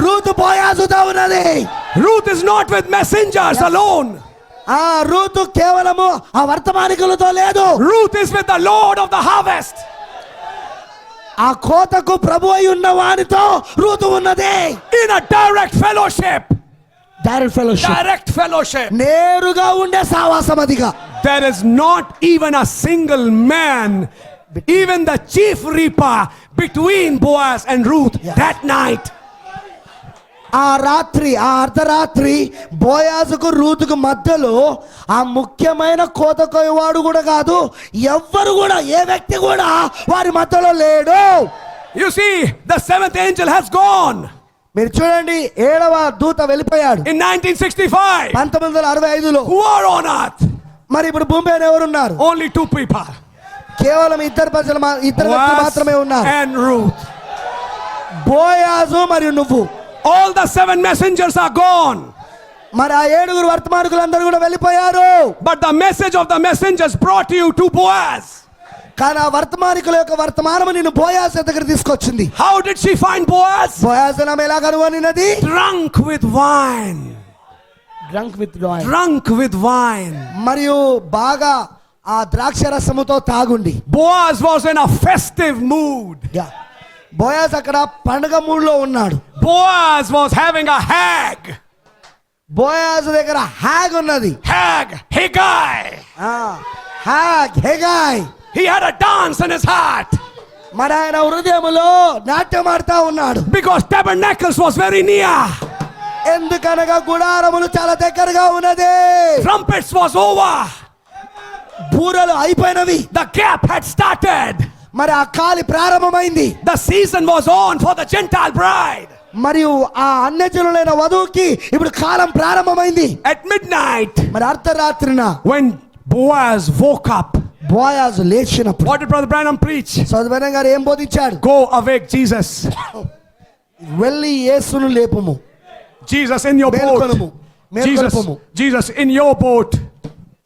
రూతు బోయాజుతో ఉన్నది.
Ruth is not with messengers alone.
రూతు కేవలము ఆ వర్తమానికులతో లేదు.
Ruth is with the Lord of the harvest.
ఆ కోతకు ప్రభు అయి ఉన్న వానితో రూతు ఉన్నది.
In a direct fellowship.
Direct
fellowship.
నేరుగా ఉండే సావాసం అదిగా.
There is not even a single man, even the chief reaper, between Boaz and Ruth that night.
ఆ రాత్రి ఆ అర్ధరాత్రి బోయాజుకు రూతుకు మధ్యలో ఆ ముఖ్యమైన కోత కోయవాడు కూడా కాదు, ఎవ్వరు కూడా ఏ వ్యక్తి కూడా వారి మధ్యలో లేడు.
You see, the seventh angel has gone.
మీరు చూడండి, 7వ దూత వెళ్ళిపోయాడు
In 1965,
1965లో.
who are on earth?
మరి ఇప్పుడు భూమి మీద ఎవరున్నారు?
Only two people.
కేవలం ఇద్దరు వ్యక్తులు మాత్రమే
Boaz
ఉన్నారు,
and Ruth.
బోయాజు మరియు నువ్వు.
All the 7 messengers are gone.
మరి ఆ 7 వర్తమానికులందరూ కూడా వెళ్ళిపోయారు.
But the message of the messengers brought you to Boaz.
కానీ ఆ వర్తమానికుల యొక్క వర్తమానము నిన్ను బోయాజు దగ్గర తీసుకొచ్చింది.
How did she find Boaz?
బోయాజు నామ ఎలా కనుగొనినది?
Drunk with wine.
Drunk with Joy.
Drunk with wine.
మరియు బాగా ఆ ద్రాక్ష రసముతో తాగుండి.
Boaz was in a festive mood.
బోయాజు అక్కడ పండుగ మూడ్లో ఉన్నాడు.
Boaz was having a hag.
బోయాజు దగ్గర హ్యాగ్ ఉన్నది.
Hag, Haggai.
హ్యాగ్, హెగాయ్.
He had a dance in his heart
మరి ఆయన హృదయములో నాట్యం ఆడుతా ఉన్నాడు.
because tabernacles was very near.
ఎందుకనగా గుడారములు చాలా దగ్గరగా ఉన్నది.
Trumpets was over.
బూరలు అయిపోయినవి.
The gap had started.
మరి ఆ కాలి ప్రారంభమైంది.
The season was on for the Gentile bride.
మరియు ఆ అన్యజనులైన వధువుకి ఇప్పుడు కాలం ప్రారంభమైంది.
At midnight,
మరి అర్ధరాత్రిన
when Boaz woke up,
బోయాజు లేచినప్పుడు
what did Brother Branham preach?
సోదరుని గారు ఏం బోధించాడు?
Go awake Jesus.
వెళ్ళి యేసును లేపుము.
Jesus in your
మేల్కొనుము.
boat. Jesus in your boat.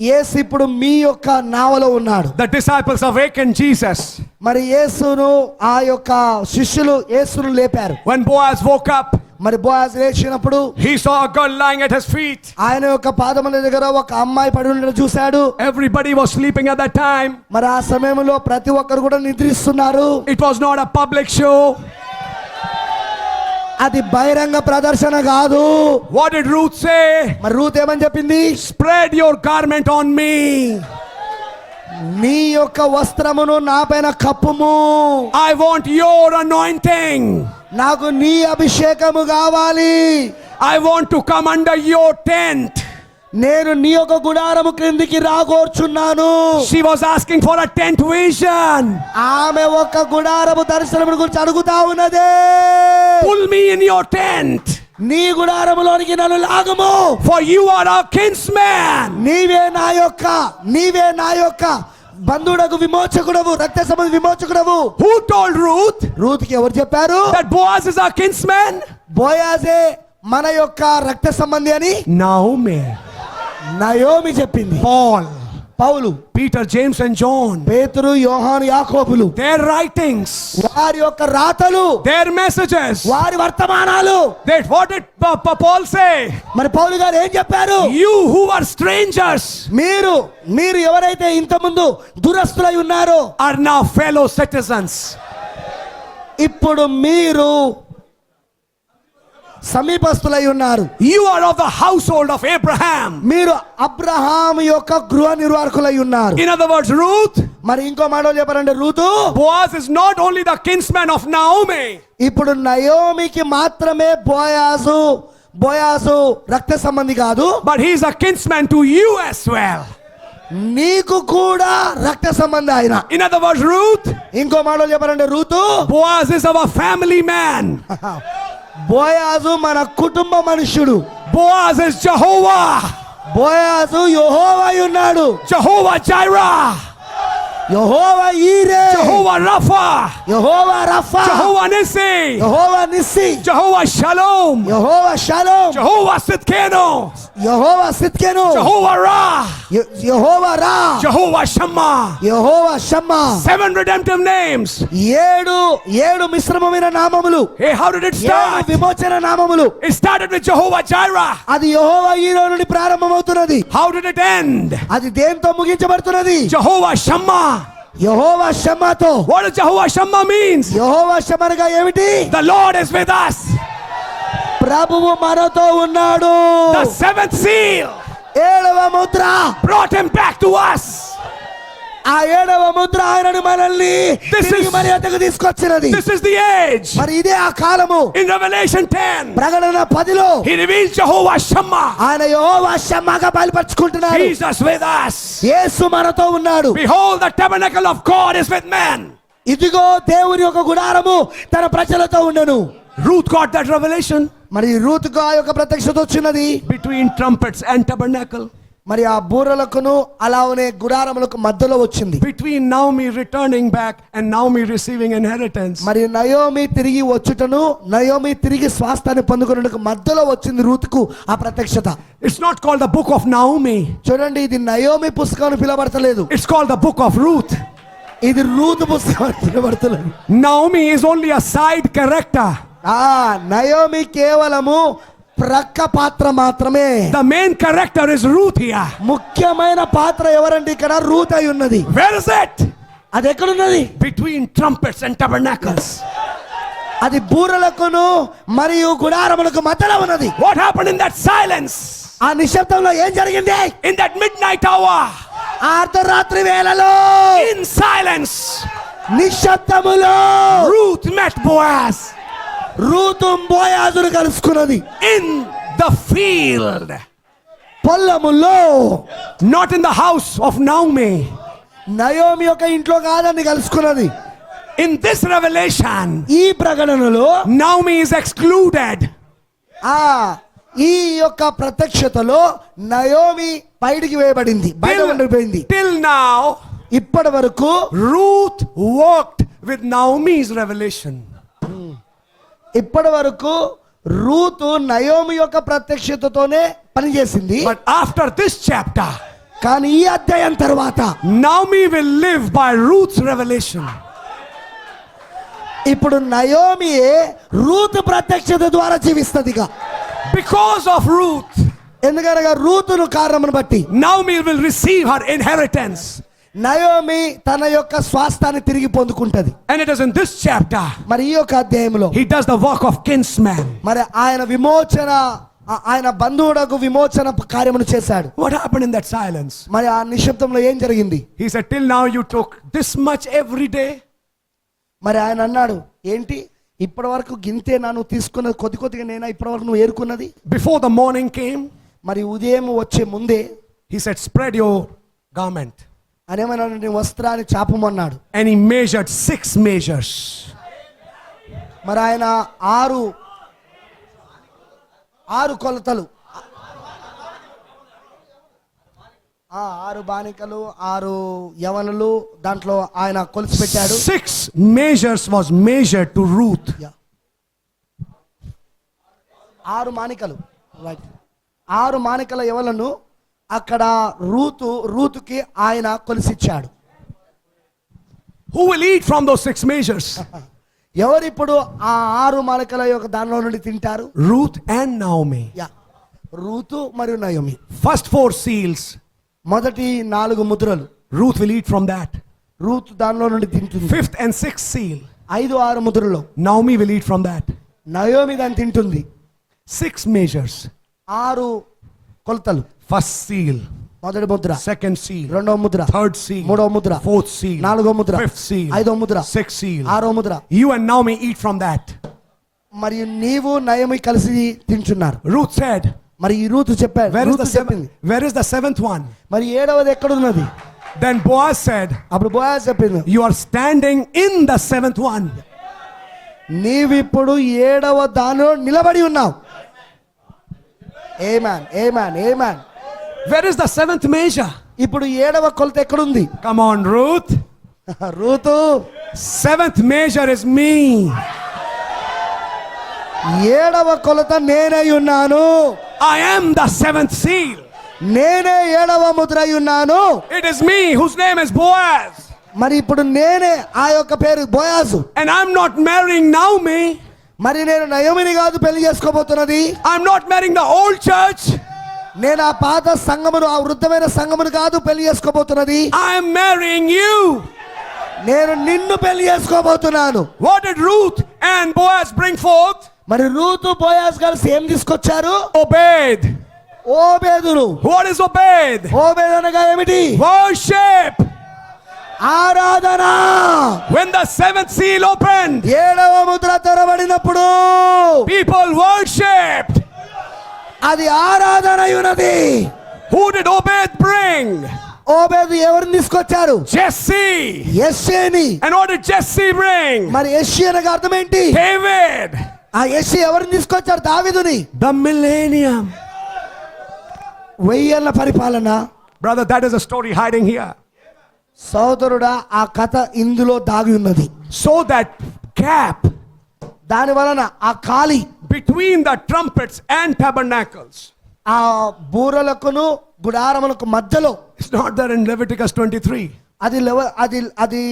యేసు ఇప్పుడు మీ యొక్క నావలో ఉన్నాడు.
The disciples awakened Jesus.
మరి యేసును ఆ యొక్క శిష్యులు యేసును లేపారు.
When Boaz woke up,
మరి బోయాజు లేచినప్పుడు
he saw a girl lying at his feet.
ఆయన యొక్క పాదముల దగ్గర ఒక అమ్మాయి పడి ఉండడం చూశాడు.
Everybody was sleeping at that time.
మరి ఆ సమయంలో ప్రతి ఒక్కరు కూడా నిద్రిస్తున్నారు.
It was not a public show.
అది బహిరంగ ప్రదర్శన కాదు.
What did Ruth say?
మరి రూత్ ఏమని చెప్పింది?
Spread your garment on me.
నీ యొక్క వస్త్రమును నాపైన కప్పుము.
I want your anointing.
నాకు నీ అభిషేకము కావాలి.
I want to come under your tent.
నేను నీ యొక్క గుడారము క్రిందికి రాగోర్చున్నాను.
She was asking for a tent vision.
ఆమె ఒక గుడారము దర్శనము గురించి అడుగుతా ఉన్నదే.
Pull me in your tent.
నీ గుడారములోనికి నన్ను లాగము.
For you are our kinsman.
నీవే నా యొక్క బంధువుడకు విమోచకుడవు, రక్త సంబంధ విమోచకుడవు.
Who told Ruth
రూత్కి ఎవరు చెప్పారు?
that Boaz is our kinsman?
బోయాజే మన యొక్క రక్త సంబంధి అని
Naomi.
నయోమి చెప్పింది. పౌలు,
Peter, James and John.
పేతురు, యోహాను, యాకోబులు,
Their writings,
వారి యొక్క రాతలు,
their messages.
వారి వర్తమానాలు.
What did Paul say?
మరి పౌలు గారు ఏం చెప్పారు?
You who are strangers
మీరు ఎవరైతే ఇంత ముందు దురస్తులై ఉన్నారో
are now fellow citizens.
ఇప్పుడు మీరు సమీపస్తులై ఉన్నారు.
You are of the household of Abraham.
మీరు అబ్రహాము యొక్క గృహ నిర్వాహకులై ఉన్నారు.
In other words, Ruth,
మరి ఇంకో మాటలో చెప్పారంటే Ruth,
Boaz is not only the kinsman of Naomi.
ఇప్పుడు నయోమికి మాత్రమే బోయాజు రక్త సంబంధి కాదు,
but he is a kinsman to you as well.
నీకు కూడా రక్త సంబంధి ఆయన.
In other words, Ruth,
ఇంకో మాటలో చెప్పారంటే Ruth,
Boaz is our family man.
బోయాజు మన కుటుంబ మనుష్యుడు.
Boaz is Jehovah.
బోయాజు యెహోవా ఉన్నాడు.
Jehovah Jireh.
యెహోవా ఈరే.
Jehovah Rapha.
యెహోవా రఫా.
Jehovah Nissi.
యెహోవా నిస్సి.
Jehovah Shalom.
యెహోవా షలోమ్.
Jehovah Sitkenu.
యెహోవా సిత్కెను.
Jehovah Ra.
యెహోవా రా.
Jehovah Shammah.
యెహోవా షమ్మా.
7 redemptive names.
7 మిశ్రమమైన నామములు.
Hey, how did it
7
start?
విమోచన నామములు.
It started with Jehovah Jireh.
అది యెహోవా ఈరే నుండి ప్రారంభమవుతున్నది.
How did it end?
అది దేంతో ముగించబడుతున్నది?
Jehovah Shammah.
Jehovah షమ్మాతో.
What does Jehovah Shammah means?
యెహోవా షమ్మనగా ఏమిటి?
The Lord is with us.
ప్రభువు మనతో ఉన్నాడు.
The 7th seal
7వ Mudra
brought him back to us.
ఆ 7వ ముద్ర ఆయనను మనల్ని
This
తిరిగి
is-
మన యొద్దకు తీసుకొచ్చినది.
This is the age.
మరి ఇదే ఆ కాలము.
In Revelation 10,
ప్రకటన 10లో
he reveals Jehovah Shammah.
ఆయన యెహోవా షమ్మాగా బయలుపరుచుకుంటున్నాడు.
Jesus with us.
యేసు మనతో ఉన్నాడు.
Behold, the tabernacle of God is with men.
ఇదిగో దేవుని యొక్క గుడారము తన ప్రజలతో ఉండను.
Ruth got that revelation
మరి రూతుకు ఆ యొక్క ప్రత్యక్షత వచ్చినది.
between trumpets and tabernacle.
మరి ఆ బూరలకును అలానే గుడారములకు మధ్యలో వచ్చింది.
Between Naomi returning back and Naomi receiving inheritance.
మరి నయోమి తిరిగి వచ్చుటను నయోమి తిరిగి స్వాస్థాన్ని పొందుకున్నకు మధ్యలో వచ్చింది రూతుకు ఆ ప్రత్యక్షత.
It's not called the book of Naomi.
చూడండి, ఇది నయోమి పుస్తకం అని పిలవబడతలేదు.
It's called the book of Ruth.
ఇది రూతు పుస్తకం అని పిలవబడతలేదు.
Naomi is only a side character.
Naomi కేవలము ప్రక్క పాత్ర మాత్రమే.
The main character is Ruth here.
ముఖ్యమైన పాత్ర ఎవరండి? ఇక్కడ రూత్ అయి ఉన్నది.
Where is it?
అది ఎక్కడున్నది?
Between trumpets and tabernacles.
అది బూరలకును మరియు గుడారములకు మధ్యలో ఉన్నది.
What happened in that silence?
ఆ నిశ్శబ్దంలో ఏం జరిగింది?
In that midnight hour?
ఆ అర్ధరాత్రి వేళలో
In silence,
నిశ్శబ్దములో
Ruth met Boaz.
రూతు బోయాజును కలుసుకున్నది.
In the field,
పొల్లములో,
not in the house of Naomi.
Naomi యొక్క ఇంట్లో కాదని కలుసుకున్నది.
In this revelation,
ఈ ప్రకటనలో
Naomi is excluded.
ఈ యొక్క ప్రత్యక్షతలో నయోమి బయటికి వేయబడింది, బయట ఉండిపోయింది.
Till now,
ఇప్పటి వరకు
Ruth walked with Naomi's revelation.
ఇప్పటి వరకు రూతు నయోమి యొక్క ప్రత్యక్షతతోనే పనిచేసింది.
But after this chapter,
కానీ ఈ అధ్యాయం తర్వాత
Naomi will live by Ruth's revelation.
ఇప్పుడు నయోమి రూతు ప్రత్యక్షత ద్వారా జీవిస్తదిగా.
Because of Ruth,
ఎందుకనగా రూతును కారణమును బట్టి
Naomi will receive her inheritance.
Naomi తన యొక్క స్వాస్థాన్ని తిరిగి పొందుకుంటది.
And it is in this chapter
మరి ఈ యొక్క అధ్యాయంలో
he does the work of kinsman.
మరి ఆయన విమోచన, ఆయన బంధువుడకు విమోచన కార్యమును చేశాడు.
What happened in that silence?
మరి ఆ నిశ్శబ్దంలో ఏం జరిగింది?
He said, till now you took this much every day.
మరి ఆయన అన్నాడు, ఏంటి ఇప్పటి వరకు గింతే నన్ను తీసుకున్నది కొద్ది కొద్దిగా నేనా ఇప్పటి వరకు నువ్వు ఏరుకున్నది?
Before the morning came,
మరి ఉదయం వచ్చే ముందే
he said, spread your garment.
ఆయన ఏమన్నాడు? నీ వస్త్రాన్ని చాపమన్నాడు.
And he measured 6 measures.
మరి ఆయన ఆరు కొలతలు, 6 బానికలు, 6 యవనులు దాంట్లో ఆయన కొలిచి పెట్టాడు.
6 measures was measured to Ruth.
6 మానికలు, right. 6 మానికల యవలను అక్కడ రూతుకి ఆయన కొలిసిచ్చాడు.
Who will eat from those 6 measures?
ఎవరిప్పుడు ఆ 6 మానికల యొక్క దానిలో నుండి తింటారు?
Ruth and Naomi.
రూతు మరియు నయోమి.
First 4 seals,
మొదటి 4 ముద్రలు
Ruth will eat from that.
Ruth దానిలో నుండి తింటుంది.
5th and 6th seal,
5-6 ముద్రలో
Naomi will eat from that.
Naomi దాన్ని తింటుంది.
6 measures.
6 కొలతలు.
First seal,
మొదటి ముద్ర,
second seal,
రెండవ ముద్ర,
3rd seal,
మూడవ ముద్ర,
4th seal,
నాలుగవ ముద్ర,
5th seal,
ఐదవ ముద్ర,
6th seal.
6వ Mudra.
You and Naomi eat from that.
మరియు నీవు నయోమి కలిసి తింటున్నారు.
Ruth said,
మరి ఈ రూతు చెప్పాడు.
where is
రూతు
the
చెప్పింది,
7th? Where is the 7th one?
మరి 7వది ఎక్కడున్నది?
Then Boaz said,
అప్పుడు బోయాజు చెప్పింది,
you are standing in the 7th one.
నీవిప్పుడు 7వ దానిలో నిలబడి ఉన్నావు. ఆమేన్, ఆమేన్, ఆమేన్.
Where is the 7th measure?
ఇప్పుడు 7వ కొలత ఎక్కడుంది?
Come on, Ruth.
Ruth,
7th measure is me.
7వ కొలత నేనై ఉన్నాను.
I am the 7th seal.
నేనే 7వ ముద్ర అయి ఉన్నాను.
It is me whose name is Boaz.
మరి ఇప్పుడు నేనే ఆ యొక్క పేరు బోయాజు.
And I'm not marrying Naomi.
మరి నేను నయోమిని కాదు పెళ్లి చేసుకోబోతున్నది.
I'm not marrying the old church.
నేను ఆ పాత సంఘమును, ఆ వృద్ధమైన సంఘమును కాదు పెళ్లి చేసుకోబోతున్నది.
I'm marrying you.
నేను నిన్ను పెళ్లి చేసుకోబోతున్నాను.
What did Ruth and Boaz bring forth?
మరి రూతు బోయాజ్ కలిసి ఏం తీసుకొచ్చారు?
Obed.
ఓబేదును.
What is Obed?
Obed అనగా ఏమిటి?
Worship.
ఆరాధన.
When the seventh seal opened,
ఏడవ ముద్ర తెరబడినప్పుడు
people worshipped.
అది ఆరాధన ఉన్నది.
Who did Obed bring?
Obed ఎవరిని తీసుకొచ్చారు?
Jesse.
యెష్షేని.
And what did Jesse bring?
మరి యెష్షే అనగా అర్థం ఏంటి?
David.
ఆ యెష్షే ఎవరిని తీసుకొచ్చారు? దావీదుని.
The millennium.
1000 ఏళ్ల పరిపాలన.
Brother, that is a story hiding here.
సోదరుడా, ఆ కథ ఇందులో దాగి ఉన్నది.
So that gap
దాని వలన ఆ ఖాళీ
between the trumpets and tabernacles,
ఆ బూరలకును గుడారములకు మధ్యలో,
it's not there in Leviticus 23.
అది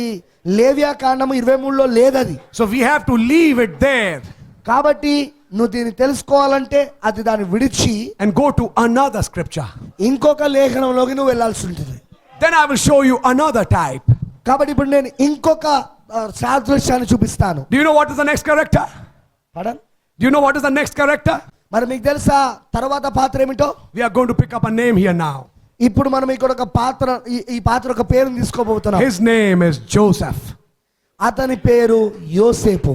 లేవియా కాండము 23లో లేదది.
So we have to leave it there
కాబట్టి నువ్వు దీన్ని తెలుసుకోవాలంటే అది దాన్ని విడిచి
and go to another scripture.
ఇంకొక లేఖనంలోకి నువ్వు వెళ్ళాల్సి ఉంటుంది.
Then I will show you another type.
కాబట్టి ఇప్పుడు నేను ఇంకొక సాదృశ్యాన్ని చూపిస్తాను.
Do you know what is the next character?
పడన్.
Do you know what is the next character?
మరి మీకు తెలుసా తర్వాత పాత్ర ఏమిటో?
We are going to pick up a name here now.
ఇప్పుడు మనం ఇక్కడ ఒక పాత్ర, ఈ పాత్ర ఒక పేరుని తీసుకోబోతున్నాం.
His name is Joseph.
అతని పేరు యోసేపు.